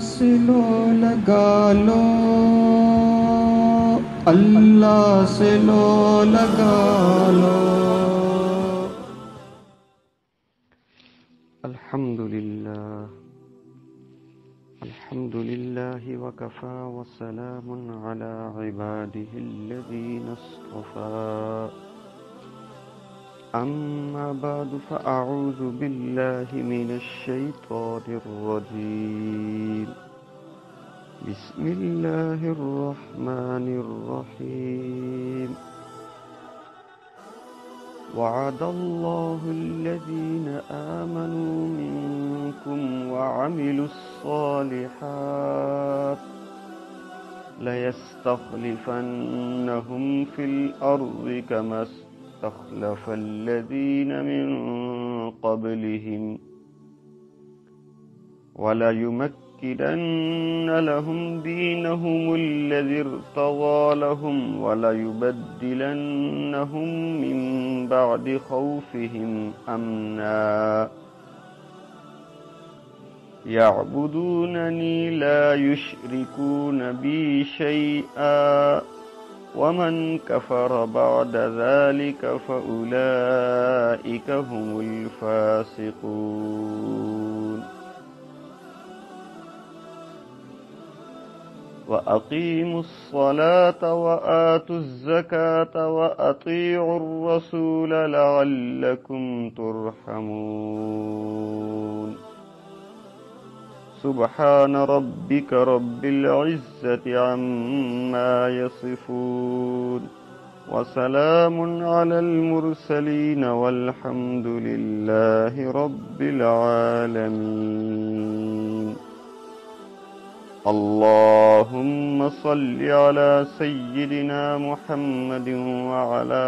سے لو لگا لو، اللہ سے لو لگا لو۔ الحمد لله وكفى وسلام على عباده الذين اصطفى. أما بعد فأعوذ بالله من الشيطان الرجيم. بسم الله الرحمن الرحيم. وعد الله الذين آمنوا منكم وعملوا الصالحات ليستخلفنهم في الأرض كما استخلف الذين من قبلهم وليمكنن لهم دينهم الذي ارتضى لهم وليبدلنهم من بعد خوفهم أمنا يعبدونني لا يشركون بي شيئا ومن كفر بعد ذلك فأولئك هم الفاسقون. وأقيموا الصلاة وآتوا الزكاة وأطيعوا الرسول لعلكم ترحمون. سبحان ربك رب العزة عما يصفون وسلام على المرسلين والحمد لله رب العالمين. اللهم صل على سيدنا محمد وعلى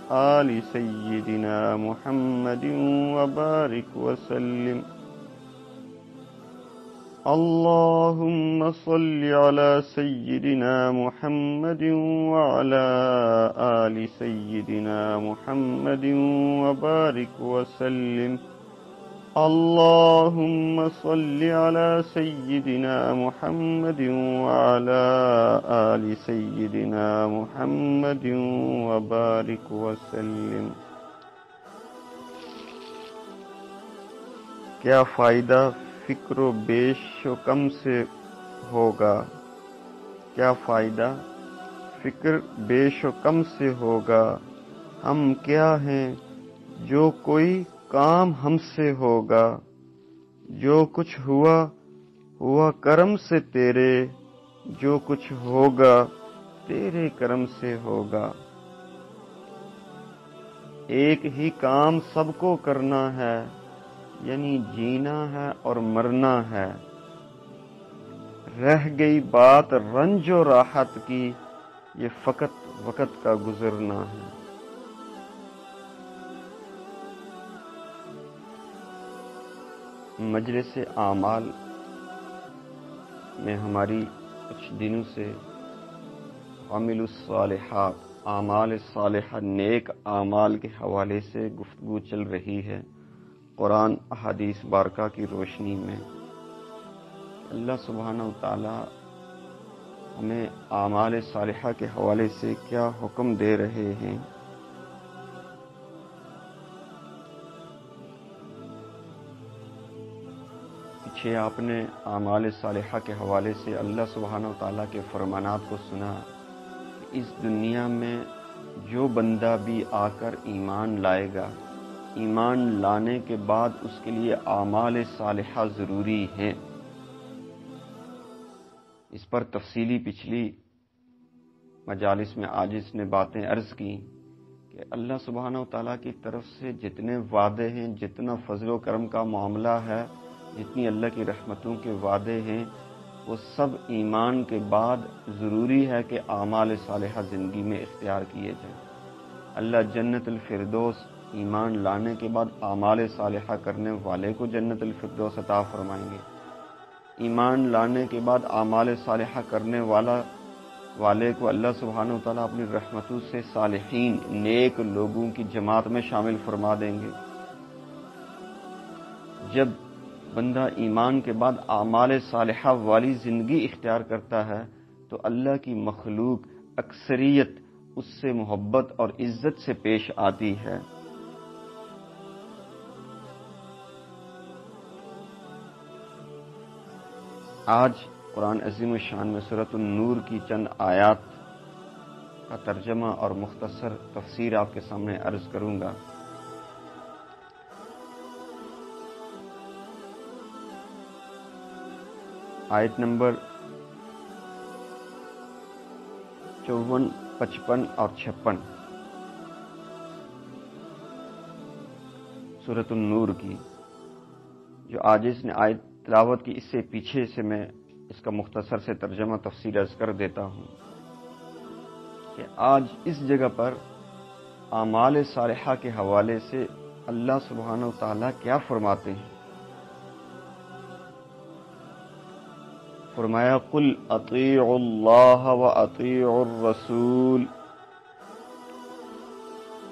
آل سيدنا محمد وبارك وسلم. اللهم صل على سيدنا محمد وعلى آل سيدنا محمد وبارك وسلم. اللهم صل على سيدنا محمد وعلى آل سيدنا محمد وبارك وسلم. کیا فائدہ فکر و بیش و کم سے ہوگا؟ کیا فائدہ فکر بیش و کم سے ہوگا؟ ہم کیا ہیں جو کوئی کام ہم سے ہوگا؟ جو کچھ ہوا ہوا کرم سے تیرے، جو کچھ ہوگا تیرے کرم سے ہوگا. ایک ہی کام سب کو کرنا ہے، یعنی جینا ہے اور مرنا ہے. رہ گئی بات رنج و راحت کی، یہ فقط وقت کا گزرنا ہے. مجلس اعمال میں ہماری کچھ دنوں سے عامل الصالحات، اعمال صالحہ، نیک اعمال کے حوالے سے گفتگو چل رہی ہے. قرآن احادیث بارکہ کی روشنی میں اللہ سبحانہ و تعالی ہمیں اعمال صالحہ کے حوالے سے کیا حکم دے رہے ہیں. پیچھے آپ نے اعمال صالحہ کے حوالے سے اللہ سبحانہ و تعالی کے فرمانات کو سنا کہ اس دنیا میں جو بندہ بھی آ کر ایمان لائے گا، ایمان لانے کے بعد اس کے لیے اعمال صالحہ ضروری ہیں. اس پر تفصیلی پچھلی مجالس میں آج اس نے باتیں عرض کی کہ اللہ سبحانہ و تعالیٰ کی طرف سے جتنے وعدے ہیں، جتنا فضل و کرم کا معاملہ ہے، جتنی اللہ کی رحمتوں کے وعدے ہیں، وہ سب ایمان کے بعد ضروری ہے کہ اعمال صالحہ زندگی میں اختیار کیے جائیں. اللہ جنت الفردوس ایمان لانے کے بعد اعمال صالحہ کرنے والے کو جنت الفردوس عطا فرمائیں گے. ایمان لانے کے بعد اعمال صالحہ کرنے والے کو اللہ سبحانہ و تعالیٰ اپنی رحمتوں سے صالحین، نیک لوگوں کی جماعت میں شامل فرما دیں گے. جب بندہ ایمان کے بعد اعمال صالحہ والی زندگی اختیار کرتا ہے تو اللہ کی مخلوق اکثریت اس سے محبت اور عزت سے پیش آتی ہے۔ آج قرآن عظیم الشان میں سورۃ النور کی چند آیات کا ترجمہ اور مختصر تفسیر آپ کے سامنے عرض کروں گا۔ آیت نمبر 54، 55 اور 56 سورۃ النور کی، جو آج اس نے آیت تلاوت کی، اس سے پیچھے سے میں اس کا مختصر سے ترجمہ تفسیر عرض کر دیتا ہوں کہ آج اس جگہ پر اعمال صالحہ کے حوالے سے اللہ سبحانہ و تعالیٰ کیا فرماتے ہیں۔ فرمایا قل اطیعوا اللہ واطیعوا الرسول۔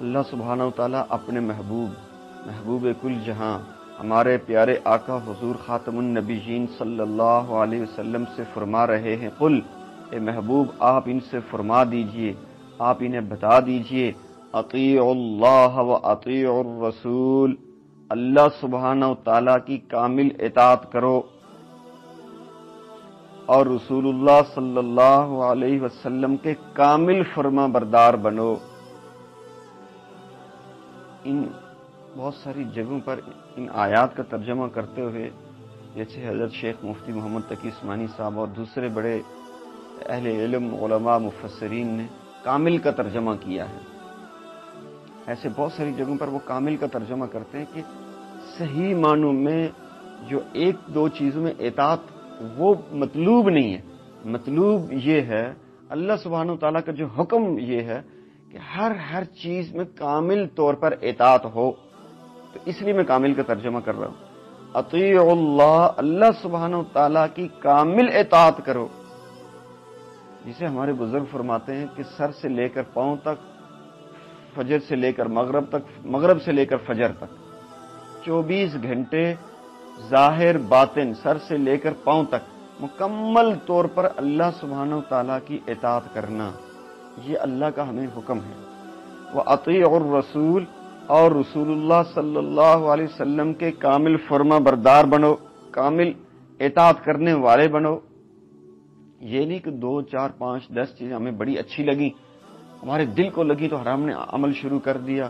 اللہ سبحانہ و تعالیٰ اپنے محبوب کل جہاں ہمارے پیارے آقا حضور خاتم النبیین صلی اللہ علیہ وسلم سے فرما رہے ہیں، قل اے محبوب آپ ان سے فرما دیجئے، آپ انہیں بتا دیجئے، اطیعوا اللہ واطیعوا الرسول، اللہ سبحانہ و تعالیٰ کی کامل اطاعت کرو اور رسول اللہ صلی اللہ علیہ وسلم کے کامل فرما بردار بنو۔ ان بہت ساری جگہوں پر ان آیات کا ترجمہ کرتے ہوئے جیسے حضرت شیخ مفتی محمد تقی عثمانی صاحب اور دوسرے بڑے اہل علم علماء مفسرین نے کامل کا ترجمہ کیا ہے، ایسے بہت ساری جگہوں پر وہ کامل کا ترجمہ کرتے ہیں کہ صحیح معنوں میں جو ایک دو چیزوں میں اطاعت وہ مطلوب نہیں ہے، مطلوب یہ ہے اللہ سبحانہ و تعالیٰ کا جو حکم یہ ہے کہ ہر چیز میں کامل طور پر اطاعت ہو، تو اس لیے میں کامل کا ترجمہ کر رہا ہوں۔ اطیعوا اللہ، اللہ سبحانہ و تعالیٰ کی کامل اطاعت کرو، جسے ہمارے بزرگ فرماتے ہیں کہ سر سے لے کر پاؤں تک، فجر سے لے کر مغرب تک، مغرب سے لے کر فجر تک 24 گھنٹے ظاہر باطن سر سے لے کر پاؤں تک مکمل طور پر اللہ سبحانہ و تعالیٰ کی اطاعت کرنا، یہ اللہ کا ہمیں حکم ہے۔ وَأَطِيعُوا الرَّسُولَ، اور رسول اللہ صلی اللہ علیہ وسلم کے کامل فرما بردار بنو، کامل اطاعت کرنے والے بنو۔ یہ نہیں کہ 2، 4، 5، 10 چیزیں ہمیں بڑی اچھی لگیں، ہمارے دل کو لگی تو ہم نے عمل شروع کر دیا،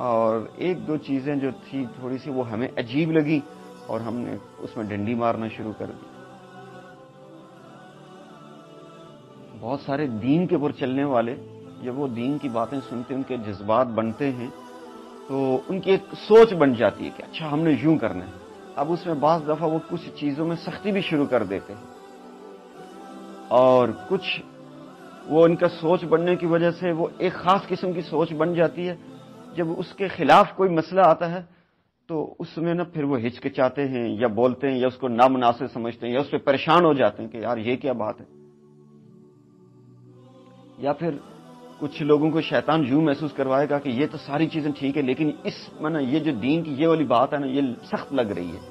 اور 1-2 چیزیں جو تھی تھوڑی سی وہ ہمیں عجیب لگی اور ہم نے اس میں ڈنڈی مارنا شروع کر دی۔ بہت سارے دین کے اوپر چلنے والے جب وہ دین کی باتیں سنتے ان کے جذبات بنتے ہیں تو ان کی ایک سوچ بن جاتی ہے کہ اچھا ہم نے یوں کرنا ہے۔ اب اس میں بعض دفعہ وہ کچھ چیزوں میں سختی بھی شروع کر دیتے ہیں، اور کچھ وہ ان کا سوچ بننے کی وجہ سے وہ ایک خاص قسم کی سوچ بن جاتی ہے، جب اس کے خلاف کوئی مسئلہ آتا ہے تو اس میں پھر وہ ہچکچاتے ہیں یا بولتے ہیں یا اس کو نامناسب سمجھتے ہیں یا اس پہ پریشان ہو جاتے ہیں کہ یار یہ کیا بات ہے، یا پھر کچھ لوگوں کو شیطان یوں محسوس کروائے گا کہ یہ تو ساری چیزیں ٹھیک ہے لیکن اس میں یہ جو دین کی یہ والی بات ہے یہ سخت لگ رہی ہے،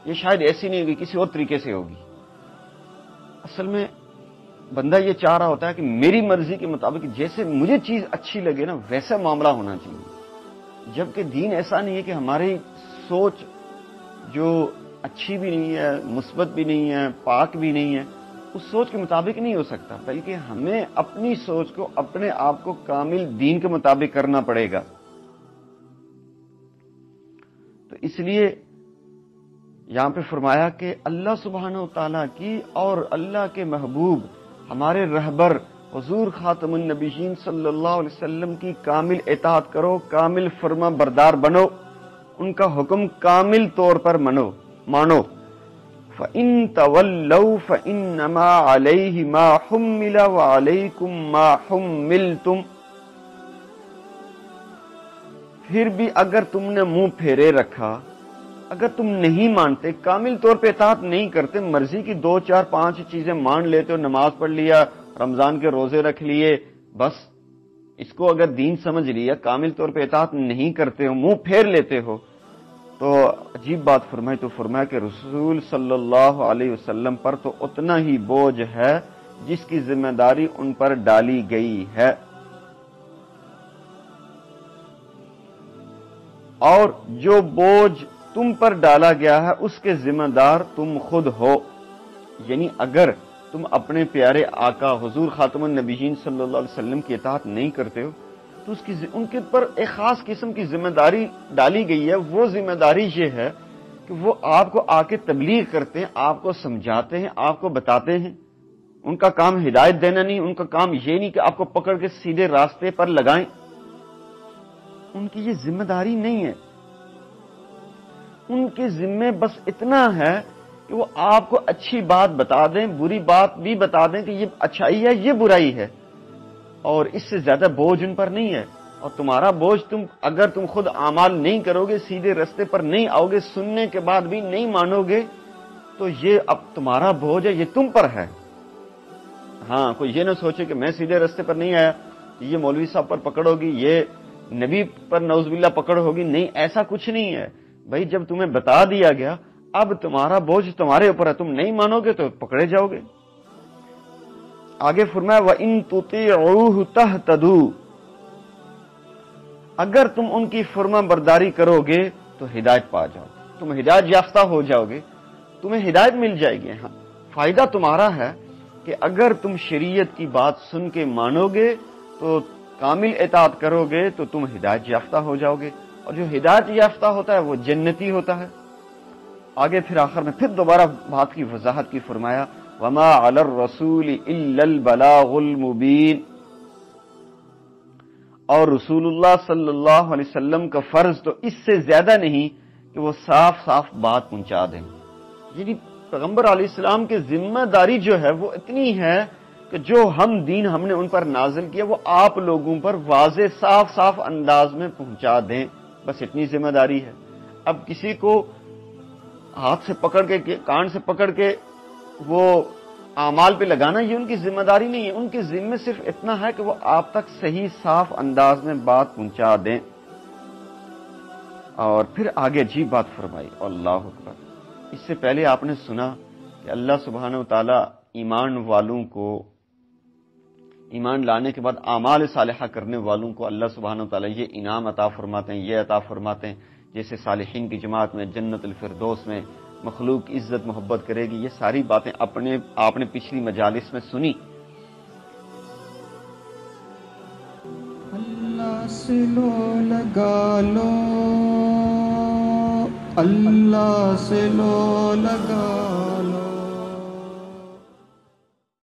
یہ شاید ایسی نہیں ہوگی، کسی اور طریقے سے ہوگی۔ اصل میں بندہ یہ چاہ رہا ہوتا ہے کہ میری مرضی کے مطابق جیسے مجھے چیز اچھی لگے ویسا معاملہ ہونا چاہیے، جبکہ دین ایسا نہیں ہے کہ ہماری سوچ جو اچھی بھی نہیں ہے، مثبت بھی نہیں ہے، پاک بھی نہیں ہے، اس سوچ کے مطابق نہیں ہو سکتا، بلکہ ہمیں اپنی سوچ کو اپنے آپ کو کامل دین کے مطابق کرنا پڑے گا۔ تو اس لیے یہاں پہ فرمایا کہ اللہ سبحانہ و تعالیٰ کی اور اللہ کے محبوب ہمارے رہبر حضور خاتم النبیین صلی اللہ علیہ وسلم کی کامل اطاعت کرو، کامل فرما بردار بنو، ان کا حکم کامل طور پر مانو۔ فَإِن تَوَلَّوْا فَإِنَّمَا عَلَيْهِ مَا حُمِّلَ وَعَلَيْكُمْ مَا حُمِّلْتُمْ، پھر بھی اگر تم نے منہ پھیرے رکھا، اگر تم نہیں مانتے، کامل طور پہ اطاعت نہیں کرتے، مرضی کی 2، 4، 5 چیزیں مان لیتے ہو، نماز پڑھ لیا، رمضان کے روزے رکھ لیے، بس اس کو اگر دین سمجھ لیا، کامل طور پہ اطاعت نہیں کرتے ہو، منہ پھیر لیتے ہو، تو عجیب بات فرمائی، تو فرمایا کہ رسول صلی اللہ علیہ وسلم پر تو اتنا ہی بوجھ ہے جس کی ذمہ داری ان پر ڈالی گئی ہے، اور جو بوجھ تم پر ڈالا گیا ہے اس کے ذمہ دار تم خود ہو۔ یعنی اگر تم اپنے پیارے آقا حضور خاتم النبیین صلی اللہ علیہ وسلم کی اطاعت نہیں کرتے ہو تو ان کے پر ایک خاص قسم کی ذمہ داری ڈالی گئی ہے۔ وہ ذمہ داری یہ ہے کہ وہ آپ کو آ کے تبلیغ کرتے ہیں، آپ کو سمجھاتے ہیں، آپ کو بتاتے ہیں۔ ان کا کام ہدایت دینا نہیں، ان کا کام یہ نہیں کہ آپ کو پکڑ کے سیدھے راستے پر لگائیں، ان کی یہ ذمہ داری نہیں ہے۔ ان کے ذمے بس اتنا ہے کہ وہ آپ کو اچھی بات بتا دیں، بری بات بھی بتا دیں کہ یہ اچھائی ہے، یہ برائی ہے، اور اس سے زیادہ بوجھ ان پر نہیں ہے۔ اور تمہارا بوجھ اگر تم خود اعمال نہیں کرو گے، سیدھے راستے پر نہیں آؤ گے، سننے کے بعد بھی نہیں مانو گے، تو یہ اب تمہارا بوجھ ہے، یہ تم پر ہے۔ ہاں، کوئی یہ نہ سوچے کہ میں سیدھے راستے پر نہیں آیا یہ مولوی صاحب پر پکڑ ہوگی، یہ نبی پر نعوذ باللہ پکڑ ہوگی۔ نہیں، ایسا کچھ نہیں ہے بھائی، جب تمہیں بتا دیا گیا اب تمہارا بوجھ تمہارے اوپر ہے، تم نہیں مانو گے تو پکڑے جاؤ گے۔ آگے فرمایا وَإِن تُطِيعُوهُ تَهْتَدُوا، اگر تم ان کی فرما برداری کرو گے تو ہدایت پا جاؤ گے، تم ہدایت یافتہ ہو جاؤ گے، تمہیں ہدایت مل جائے گی۔ ہاں، فائدہ تمہارا ہے کہ اگر تم شریعت کی بات سن کے مانو گے تو کامل اطاعت کرو گے تو تم ہدایت یافتہ ہو جاؤ گے، اور جو ہدایت یافتہ ہوتا ہے وہ جنتی ہوتا ہے۔ آگے پھر آخر میں پھر دوبارہ بات کی وضاحت کی، فرمایا وَمَا عَلَى الرَّسُولِ إِلَّا الْبَلَاغُ الْمُبِينُ، اور رسول اللہ صلی اللہ علیہ وسلم کا فرض تو اس سے زیادہ نہیں کہ وہ صاف صاف بات پہنچا دیں۔ یعنی پیغمبر علیہ السلام کی ذمہ داری جو ہے وہ اتنی ہے کہ جو دین ہم نے ان پر نازل کیا وہ آپ لوگوں پر واضح صاف صاف انداز میں پہنچا دیں، بس اتنی ذمہ داری ہے۔ اب کسی کو ہاتھ سے پکڑ کے، کان سے پکڑ کے وہ اعمال پہ لگانا یہ ان کی ذمہ داری نہیں ہے، ان کی ذمہ صرف اتنا ہے کہ وہ آپ تک صحیح صاف انداز میں بات پہنچا دیں۔ اور پھر آگے عجیب بات فرمائی، اللہ اکبر۔ اس سے پہلے آپ نے سنا کہ اللہ سبحانہ و تعالی ایمان والوں کو، ایمان لانے کے بعد اعمال صالحہ کرنے والوں کو اللہ سبحانہ و تعالی یہ انعام عطا فرماتے ہیں، یہ عطا فرماتے ہیں، جیسے صالحین کی جماعت میں جنت الفردوس میں مخلوق عزت محبت کرے گی۔ یہ ساری باتیں آپ نے پچھلی مجالس میں سنی۔ اللہ سے لو لگا لو، اللہ سے لو لگا لو۔